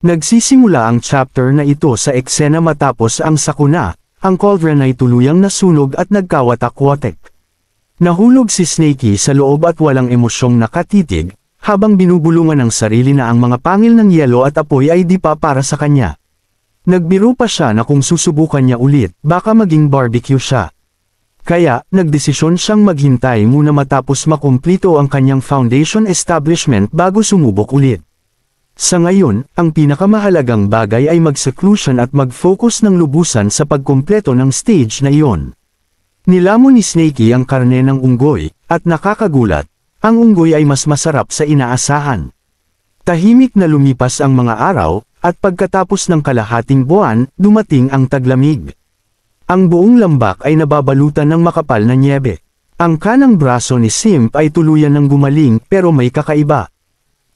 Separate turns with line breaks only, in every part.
Nagsisimula ang chapter na ito sa eksena matapos ang sakuna, ang cauldron ay tuluyang nasunog at nagkawatak-watek. Nahulog si Snakey sa loob at walang emosyong nakatitig, habang binubulungan ng sarili na ang mga pangil ng yelo at apoy ay di pa para sa kanya. Nagbiro pa siya na kung susubukan niya ulit, baka maging barbecue siya. Kaya, nagdesisyon siyang maghintay muna matapos makumplito ang kanyang foundation establishment bago sumubok ulit. Sa ngayon, ang pinakamahalagang bagay ay mag-seclusion at mag-focus ng lubusan sa pagkumpleto ng stage na iyon. Nilamon ni Snakey ang karne ng unggoy, at nakakagulat, ang unggoy ay mas masarap sa inaasahan. Tahimik na lumipas ang mga araw, at pagkatapos ng kalahating buwan, dumating ang taglamig. Ang buong lambak ay nababalutan ng makapal na nyebe. Ang kanang braso ni Simp ay tuluyan ng gumaling pero may kakaiba.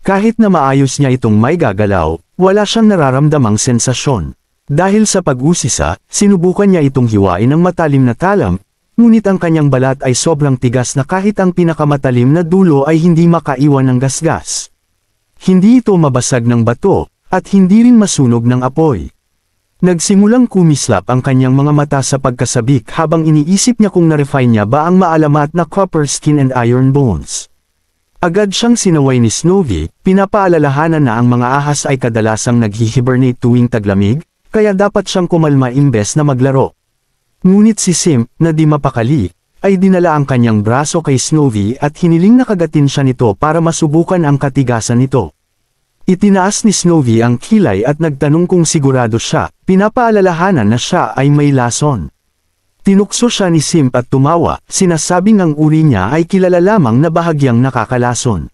Kahit na maayos niya itong may gagalaw, wala siyang nararamdamang sensasyon. Dahil sa pag-usisa, sinubukan niya itong hiwain ng matalim na talam, ngunit ang kanyang balat ay sobrang tigas na kahit ang pinakamatalim na dulo ay hindi makaiwan ng gasgas. Hindi ito mabasag ng bato, at hindi rin masunog ng apoy. Nagsimulang kumislap ang kanyang mga mata sa pagkasabik habang iniisip niya kung na-refine niya ba ang maalamat na copper skin and iron bones. Agad siyang sinaway ni Snowy, pinapaalalahanan na ang mga ahas ay kadalasang nag-hibernate tuwing taglamig, kaya dapat siyang kumalma imbes na maglaro. Ngunit si Simp, na di mapakali, ay dinala ang kanyang braso kay Snowy at hiniling na kagatin siya nito para masubukan ang katigasan nito. Itinaas ni Snowy ang kilay at nagtanong kung sigurado siya, pinapaalalahanan na siya ay may lason. Tinukso siya ni Simp at tumawa, sinasabing ang uri niya ay kilala lamang na bahagyang nakakalason.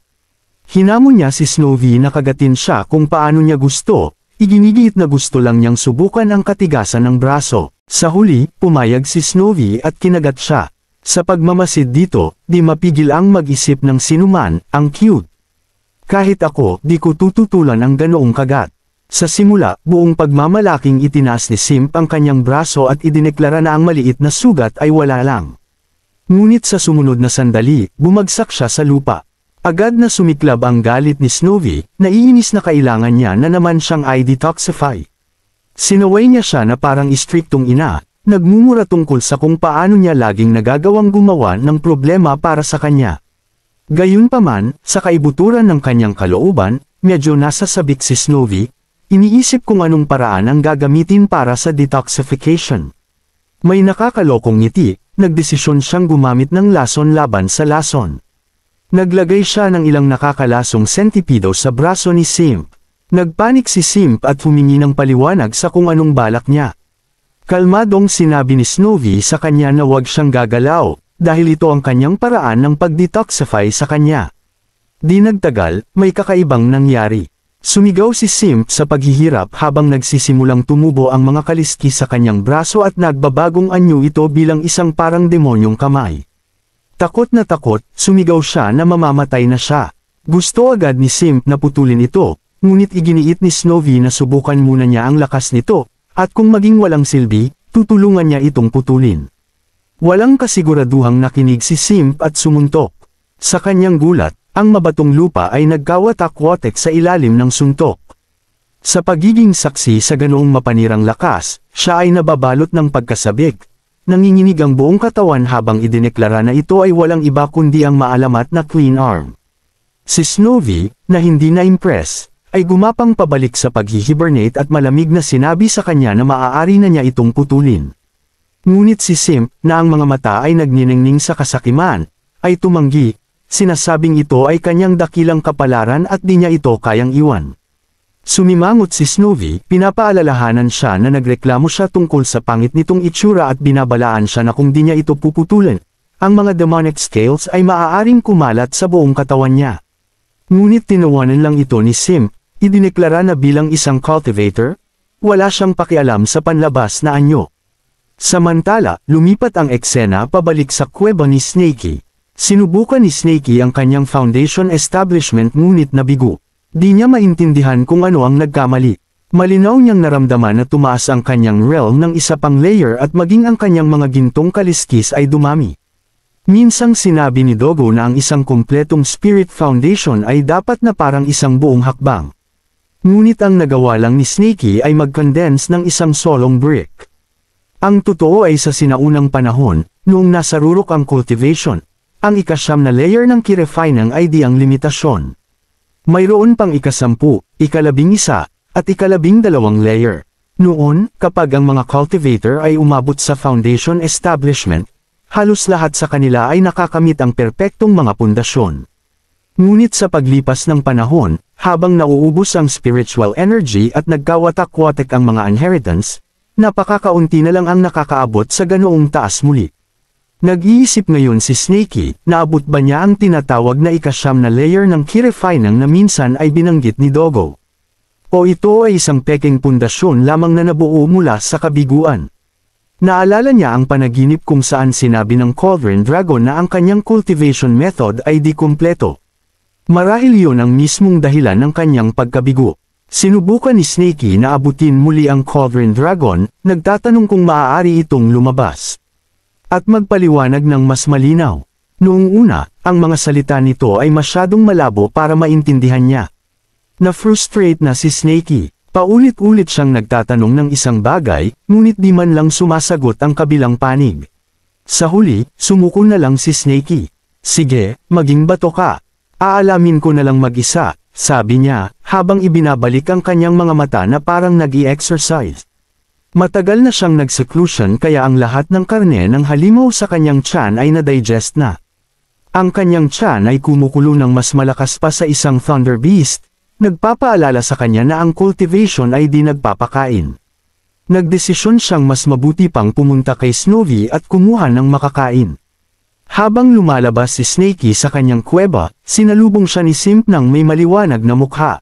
Hinamon niya si Snowy na kagatin siya kung paano niya gusto, iginigiit na gusto lang niyang subukan ang katigasan ng braso. Sa huli, pumayag si Snowy at kinagat siya. Sa pagmamasid dito, di mapigil ang mag-isip ng sinuman, ang cute. Kahit ako, di ko tututulan ang ganoong kagat. Sa simula, buong pagmamalaking itinaas ni Simp ang kanyang braso at idineklara na ang maliit na sugat ay wala lang. Ngunit sa sumunod na sandali, bumagsak siya sa lupa. Agad na sumiklab ang galit ni Snowy, naiinis na kailangan niya na naman siyang i-detoxify. Sinaway niya siya na parang istriktong ina, nagmumura tungkol sa kung paano niya laging nagagawang gumawa ng problema para sa kanya. Gayunpaman, sa kaibuturan ng kanyang kalooban, medyo nasasabik si Snowy, iniisip kung anong paraan ang gagamitin para sa detoxification. May nakakalokong ngiti, nagdesisyon siyang gumamit ng lason laban sa lason. Naglagay siya ng ilang nakakalasong sentipido sa braso ni Simp. Nagpanik si Simp at humingi ng paliwanag sa kung anong balak niya. Kalmadong sinabi ni Snowy sa kanya na huwag siyang gagalaw, dahil ito ang kanyang paraan ng pag-detoxify sa kanya. Di nagtagal, may kakaibang nangyari. Sumigaw si Simp sa paghihirap habang nagsisimulang tumubo ang mga kaliski sa kanyang braso at nagbabagong anyo ito bilang isang parang demonyong kamay. Takot na takot, sumigaw siya na mamamatay na siya. Gusto agad ni Simp na putulin ito, ngunit iginiit ni Snowy na subukan muna niya ang lakas nito, at kung maging walang silbi, tutulungan niya itong putulin. Walang kasiguraduhang nakinig si Simp at sumuntok. Sa kanyang gulat, ang mabatong lupa ay nagkawatak-watek sa ilalim ng suntok. Sa pagiging saksi sa ganoong mapanirang lakas, siya ay nababalot ng pagkasabik. Nanginginig ang buong katawan habang idineklara na ito ay walang iba kundi ang maalamat na Queen Arm. Si Snowy, na hindi na-impress, ay gumapang pabalik sa paghihibernate at malamig na sinabi sa kanya na maaari na niya itong putulin. Ngunit si Simp, na ang mga mata ay nagniningning sa kasakiman, ay tumanggi. Sinasabing ito ay kanyang dakilang kapalaran at di niya ito kayang iwan. Sumimangot si Snowy, pinapaalalahanan siya na nagreklamo siya tungkol sa pangit nitong itsura at binabalaan siya na kung di niya ito puputulin, ang mga demonic scales ay maaaring kumalat sa buong katawan niya. Ngunit tinawanan lang ito ni Simp, idineklara na bilang isang cultivator, wala siyang pakialam sa panlabas na anyo. Samantala, lumipat ang eksena pabalik sa kuweba ni Snakey. Sinubukan ni Snakey ang kanyang foundation establishment ngunit nabigo. Di niya maintindihan kung ano ang nagkamali. Malinaw niyang naramdaman na tumaas ang kanyang realm ng isa pang layer at maging ang kanyang mga gintong kaliskis ay dumami. Minsang sinabi ni Dogo na ang isang kumpletong spirit foundation ay dapat na parang isang buong hakbang. Ngunit ang nagawa lang ni Snakey ay mag-condense ng isang solong brick. Ang totoo ay sa sinaunang panahon, noong nasa rurok ang cultivation, ang ika-9 na layer ng ki-refinang ay di ang limitasyon. Mayroon pang ika-10, ika-11, at ika-12 layer. Noon, kapag ang mga cultivator ay umabot sa foundation establishment, halos lahat sa kanila ay nakakamit ang perpektong mga pundasyon. Ngunit sa paglipas ng panahon, habang nauubos ang spiritual energy at nagkawatak-watak ang mga inheritance, napakakaunti na lang ang nakakaabot sa ganoong taas muli. Nag-iisip ngayon si Snakey, naabot ba niya ang tinatawag na ika-9 na layer ng ki-refinang na minsan ay binanggit ni Dogo? O ito ay isang peking pundasyon lamang na nabuo mula sa kabiguan? Naalala niya ang panaginip kung saan sinabi ng Cauldron Dragon na ang kanyang cultivation method ay di kumpleto. Marahil yun ang mismong dahilan ng kanyang pagkabigo. Sinubukan ni Snakey na abutin muli ang Cauldron Dragon, nagtatanong kung maaari itong lumabas at magpaliwanag ng mas malinaw. Noong una, ang mga salita nito ay masyadong malabo para maintindihan niya. Na-frustrate na si Snakey. Paulit-ulit siyang nagtatanong ng isang bagay, ngunit di man lang sumasagot ang kabilang panig. Sa huli, sumuko na lang si Snakey. Sige, maging bato ka. Aalamin ko na lang mag-isa, sabi niya, habang ibinabalik ang kanyang mga mata na parang nag-i-exercise. Matagal na siyang nag-seclusion kaya ang lahat ng karne ng halimaw sa kanyang tiyan ay na-digest na. Ang kanyang tiyan ay kumukulo ng mas malakas pa sa isang Thunder Beast, nagpapaalala sa kanya na ang cultivation ay di nagpapakain. Nagdesisyon siyang mas mabuti pang pumunta kay Snowy at kumuha ng makakain. Habang lumalabas si Snakey sa kanyang kuweba, sinalubong siya ni Simp ng may maliwanag na mukha.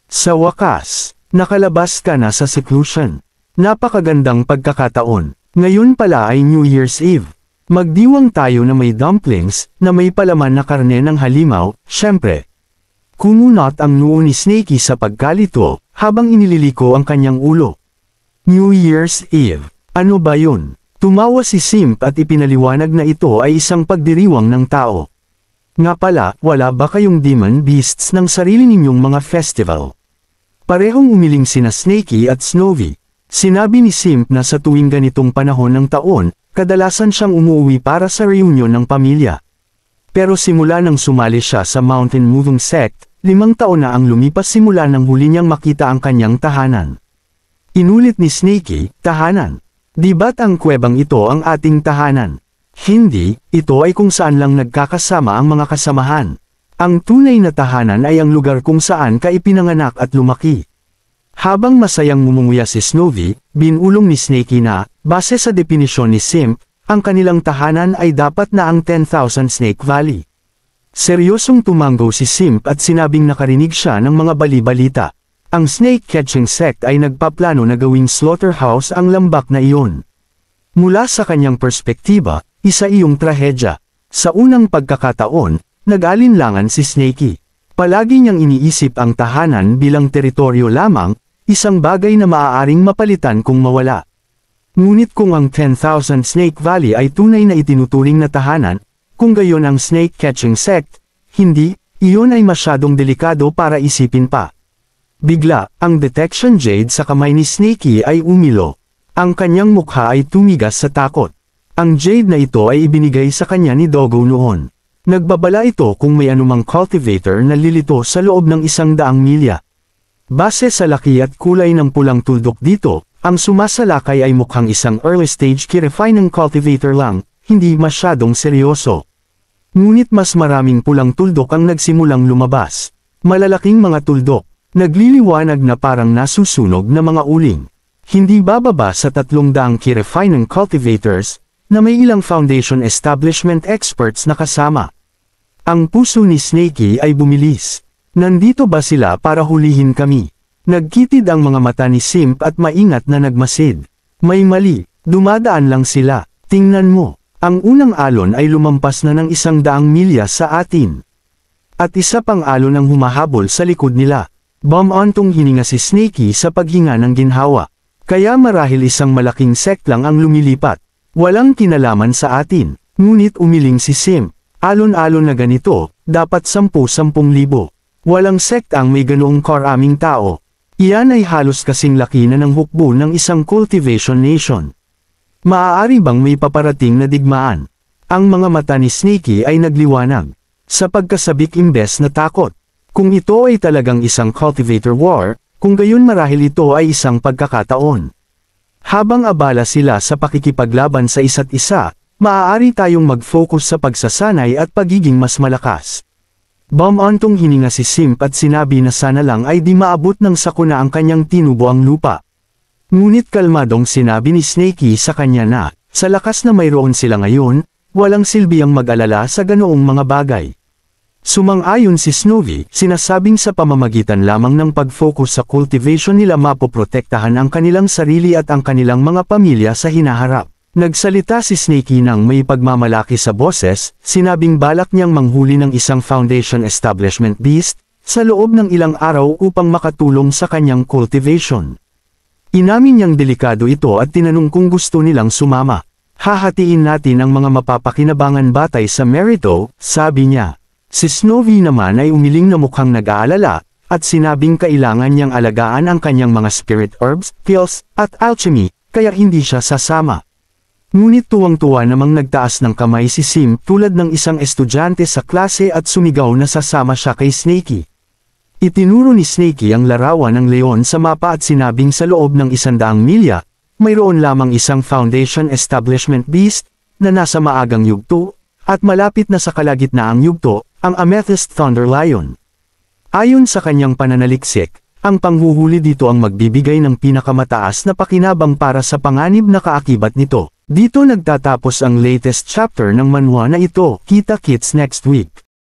Sa wakas, nakalabas ka na sa seclusion. Napakagandang pagkakataon. Ngayon pala ay New Year's Eve. Magdiwang tayo na may dumplings, na may palaman na karne ng halimaw, syempre. Kumunot ang noo ni Snakey sa pagkalito, habang inililiko ang kanyang ulo. New Year's Eve. Ano ba yun? Tumawa si Simp at ipinaliwanag na ito ay isang pagdiriwang ng tao. Nga pala, wala ba kayong demon beasts ng sarili ninyong mga festival? Parehong umiling sina Snakey at Snowy. Sinabi ni Simp na sa tuwing ganitong panahon ng taon, kadalasan siyang umuwi para sa reunion ng pamilya. Pero simula nang sumali siya sa Mountain Moving Sect, 5 taon na ang lumipas simula nang huli niyang makita ang kanyang tahanan. Inulit ni Snakey, tahanan. Di ba't ang kuwebang ito ang ating tahanan? Hindi, ito ay kung saan lang nagkakasama ang mga kasamahan. Ang tunay na tahanan ay ang lugar kung saan ka ipinanganak at lumaki. Habang masayang mumunguya si Snowy, binulong ni Snakey na, base sa definisyon ni Simp, ang kanilang tahanan ay dapat na ang 10,000 Snake Valley. Seryosong tumanggo si Simp at sinabing nakarinig siya ng mga bali-balita. Ang Snake Catching Sect ay nagpaplano na gawing slaughterhouse ang lambak na iyon. Mula sa kanyang perspektiba, isa iyong trahedya. Sa unang pagkakataon, nag-alinlangan si Snakey. Palagi niyang iniisip ang tahanan bilang teritoryo lamang, isang bagay na maaaring mapalitan kung mawala. Ngunit kung ang 10,000 Snake Valley ay tunay na itinuturing na tahanan, kung gayon ang Snake Catching Sect, hindi, iyon ay masyadong delikado para isipin pa. Bigla, ang detection jade sa kamay ni Snakey ay umilo. Ang kanyang mukha ay tumigas sa takot. Ang jade na ito ay ibinigay sa kanya ni Dogo noon. Nagbabala ito kung may anumang cultivator na lilito sa loob ng 100 milya. Base sa laki at kulay ng pulang tuldok dito, ang sumasalakay ay mukhang isang early-stage ki-refinang cultivator lang, hindi masyadong seryoso. Ngunit mas maraming pulang tuldok ang nagsimulang lumabas. Malalaking mga tuldok, nagliliwanag na parang nasusunog na mga uling. Hindi bababa sa 300 ki-refinang cultivators, na may ilang foundation establishment experts na kasama. Ang puso ni Snakey ay bumilis. Nandito ba sila para hulihin kami? Nagkitid ang mga mata ni Simp at maingat na nagmasid. May mali, dumadaan lang sila. Tingnan mo, ang unang alon ay lumampas na ng 100 milya sa atin. At isa pang alon ang humahabol sa likod nila. Bumantong hininga si Snakey sa paghinga ng ginhawa. Kaya marahil isang malaking sect lang ang lumilipat. Walang kinalaman sa atin. Ngunit umiling si Simp. Alon-alon na ganito, dapat 10,000 Walang sect ang may ganoong karaming tao. Iyan ay halos kasing laki na ng hukbo ng isang cultivation nation. Maaari bang may paparating na digmaan? Ang mga mata ni Snakey ay nagliwanag. Sa pagkasabik imbes na takot. Kung ito ay talagang isang cultivator war, kung gayon marahil ito ay isang pagkakataon. Habang abala sila sa pakikipaglaban sa isa't isa, maaari tayong mag-focus sa pagsasanay at pagiging mas malakas. Bumantong hininga si Simp at sinabi na sana lang ay di maabot ng sakuna ang kanyang tinubo ang lupa. Ngunit kalmadong sinabi ni Snakey sa kanya na, sa lakas na mayroon sila ngayon, walang silbi ang mag-alala sa ganoong mga bagay. Sumang-ayon si Snowy, sinasabing sa pamamagitan lamang ng pag-focus sa cultivation nila mapoprotektahan ang kanilang sarili at ang kanilang mga pamilya sa hinaharap. Nagsalita si Snakey nang may pagmamalaki sa boses, sinabing balak niyang manghuli ng isang Foundation Establishment Beast, sa loob ng ilang araw upang makatulong sa kanyang cultivation. Inamin niyang delikado ito at tinanong kung gusto nilang sumama. Hahatiin natin ang mga mapapakinabangan batay sa merito, sabi niya. Si Snowy naman ay umiling na mukhang nag-aalala, at sinabing kailangan niyang alagaan ang kanyang mga spirit herbs, pills, at alchemy, kaya hindi siya sasama. Ngunit tuwang-tuwa namang nagtaas ng kamay si Sim tulad ng isang estudyante sa klase at sumigaw na sasama siya kay Snakey. Itinuro ni Snakey ang larawan ng leon sa mapa at sinabing sa loob ng 100 milya, mayroon lamang isang Foundation Establishment Beast, na nasa maagang yugto, at malapit na sa kalagitnaang yugto, ang Amethyst Thunder Lion. Ayon sa kanyang pananaliksik, ang panghuhuli dito ang magbibigay ng pinakamataas na pakinabang para sa panganib na kaakibat nito. Dito nagtatapos ang latest chapter ng manhwa na ito. Kita-kits next week.